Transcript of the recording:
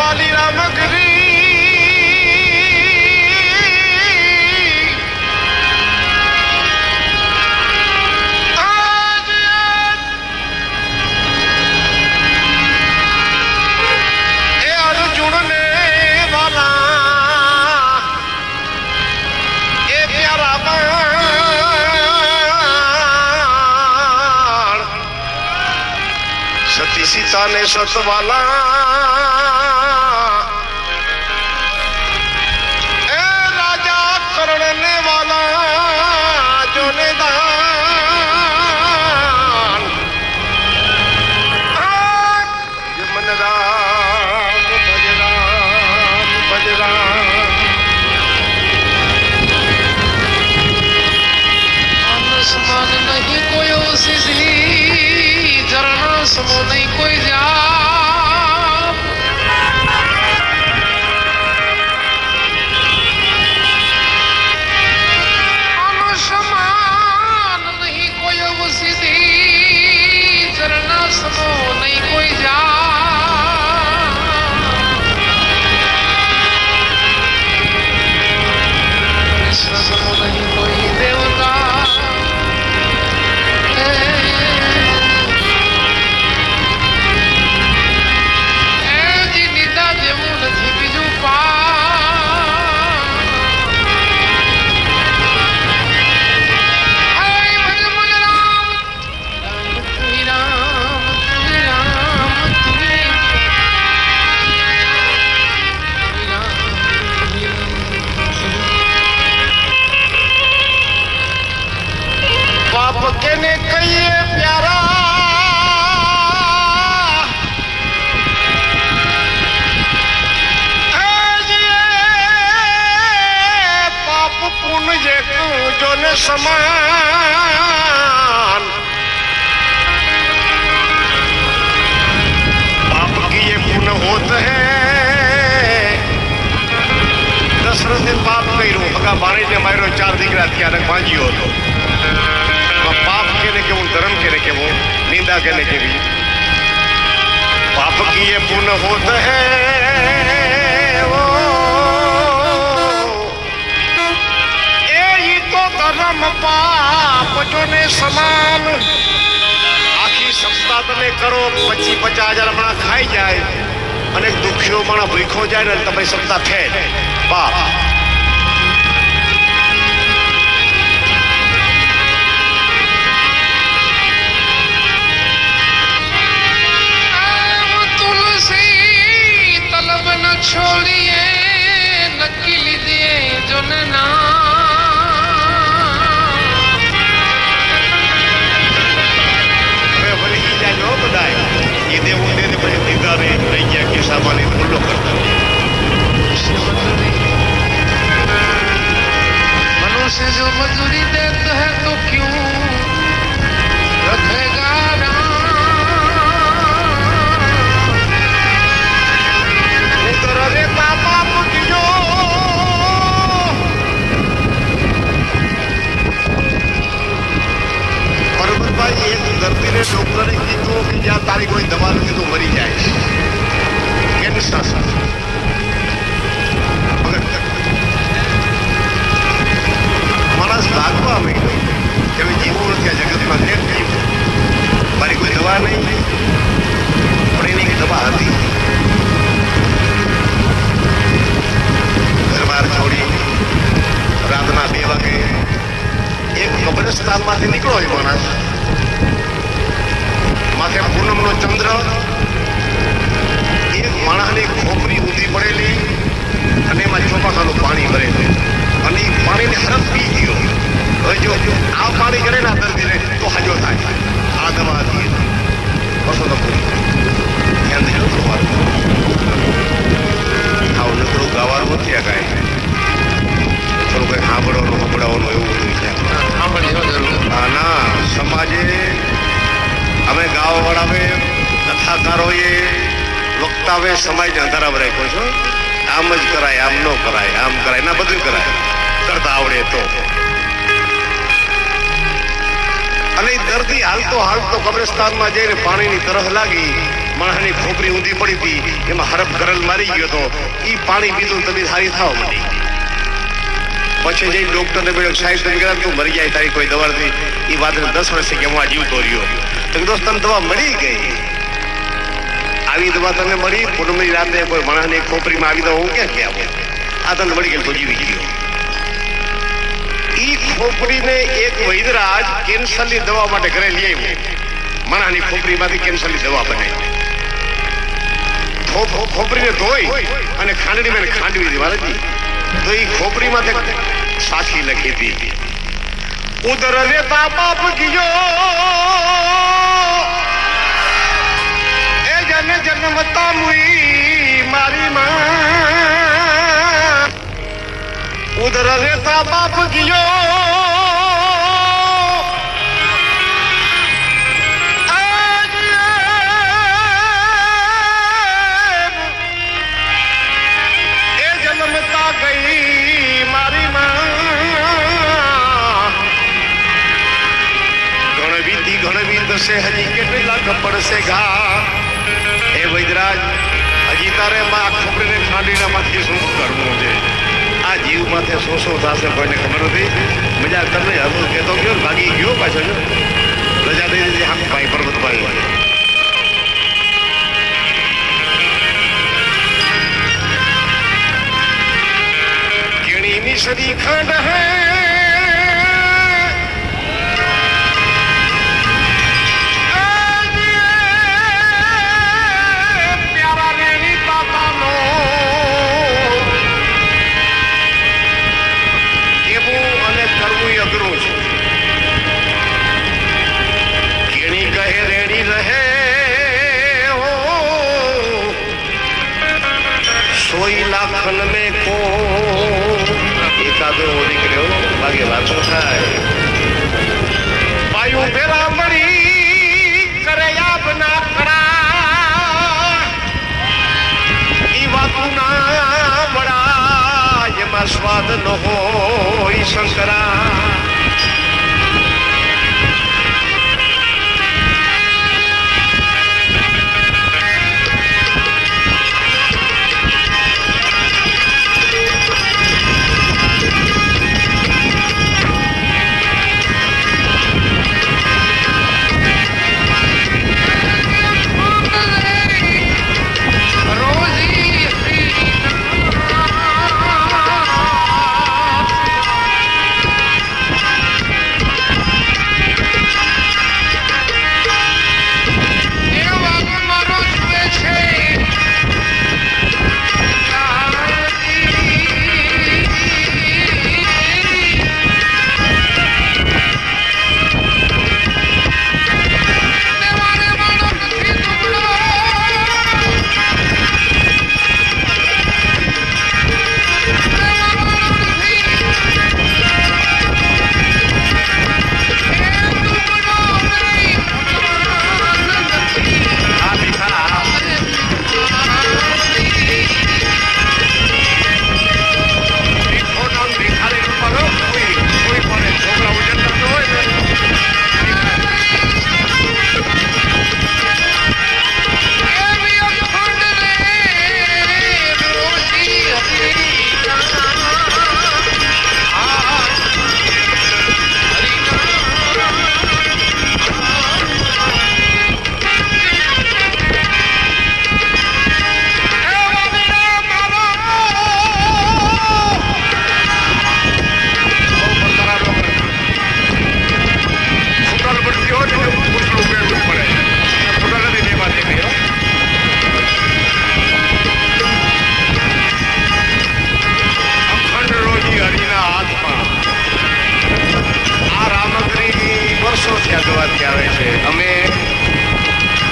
વાલી રામગરી सीता ने सतवाला ए राजा करने वाला जो ने दान मन राम भज राम भज राम आसमान नहीं कोई सिसी झरना समो नहीं कोई जा समान नहीं कोई वो सीधी झरना समो नहीं कोई जा समो नहीं कोई देवता कहने कहिए प्यारा पाप पुण्य जो न समान पाप की ये पुण्य होते हैं दशरथ ने पाप કર્યું ભગા મારીને માર્યો 4 દીકરા થયા અને ભાંજ્યો હતો पाप कहने के वो धर्म कहने के वो निंदा कहने के भी पाप की ये पुण्य होता है वो ये तो धर्म पाप जो ने समान आखी सप्ताह तमे करो 25,000 मणा खाई जाए अनेक दुखियों मणा भूखो जाए ने तमे सप्ताह थे पाप छोड़िए नक्की लीजिए जो ना वही जाओ बताए ये देव दे दे पर दिगारे नहीं किया कि सामान्य फुल्लो करता मनुष्य जो मजदूरी देता है तो क्यों रखेगा रे बाबा मुझो परमत भाई एक धरती ने डॉक्टर ने कीधु कि ज्यादा तारी कोई दवा लगे तो मरी जाए कैंसर मानस भागवा में कि जीवन क्या जगत में देख मारी कोई दवा नहीं पर एनी दवा હતી छोड़ी रातना 2 वागे एक कब्रिस्तान में निकलो मानस माथे पूनम नो चंद्र एक माणस ने खोपरी ऊंधी पड़ेली અને એમાં ચોપાખાનું પાણી ભરેલું અને એ પાણીને હરફ પી ગયો હવે જો આ પાણી કરે ને દર્દીને તો હાજો થાય આ દવા હતી બસો તો પૂરી ધ્યાન દેજો તમારું આવું નકરું ગાવાનું નથી આ કાંઈ થોડું કંઈક સાંભળવાનું એવું બધું છે ના સમાજે અમે ગાવાવાળા કથાકારોએ વક્તાવે સમાજને અંધારામાં રાખ્યો છો આમ જ કરાય આમ ન કરાય આમ કરાય ના બધું કરાય કરતા આવડે તો અને દર્દી હાલતો કબ્રસ્તાનમાં જઈને પાણીની તરસ લાગી માણસની ખોપરી ઊંધી પડી હતી, એમાં હરફ ગરલ મારી ગયો હતો. એ પાણી પીધું તબિયત સારી થવા માંડી. પછી જઈ ડોક્ટરને બોલ્યો, સાહેબ તમે કહેતા તું મરી જાય, તારી કોઈ દવા નથી. એ વાતને 10 વર્ષે કે હું આ જીવતો રહ્યો. તો દોસ્ત તને દવા મળી ગઈ. આવી દવા તને મળી પૂનમની રાતે કોઈ માણસની ખોપરીમાં આવી દવા હું ક્યાં કે આવું? આ તને મળી ગઈ તો જીવી ગયો. ઈ ખોપરીને એક વૈદરાજ કેન્સરની દવા માટે ઘરે લઈ આવ્યો. માણસની ખોપરીમાંથી કેન્સરની દવા બને. ખોપરીને ધોઈ અને ખાંડણીમાં ખાંડવી હતી મારાજી. તો એ ખોપરીમાંથી સાખી લખી હતી, ઉદર રેતા બાપ ગયો એ જન જન્મતા મુઈ મારી માં. ઉદર રેતા બાપ ગયો ગઈ મારી માં. ગણવી દશે હજી કેટલા પડશે ઘા. એ વૈદરાજ હજી તારે માં ખોપરીને ખાંડીને માંથી શું કરવું છે? આ જીવ માથે શું થશે કોઈને ખબર નથી. મજા તમને હતું કેતો ગયો ભાગી ગયો પાછળ રજા દઈ દીધી. હા ભાઈ પર્વતભાઈ सदी खंड है प्यारा रेणी पापा नो केवू અને કરવું અઘરું છે. કેણી કહે રેણી રહે હો સોઈ લાખન में को એકાદો નીકળ્યો ભાગે વાંચો થાય. વાયુ પેલા મળી કરે યાબના કરા. ઈ વાતું ના વડા એમાં સ્વાદ ન હોય શંકરા.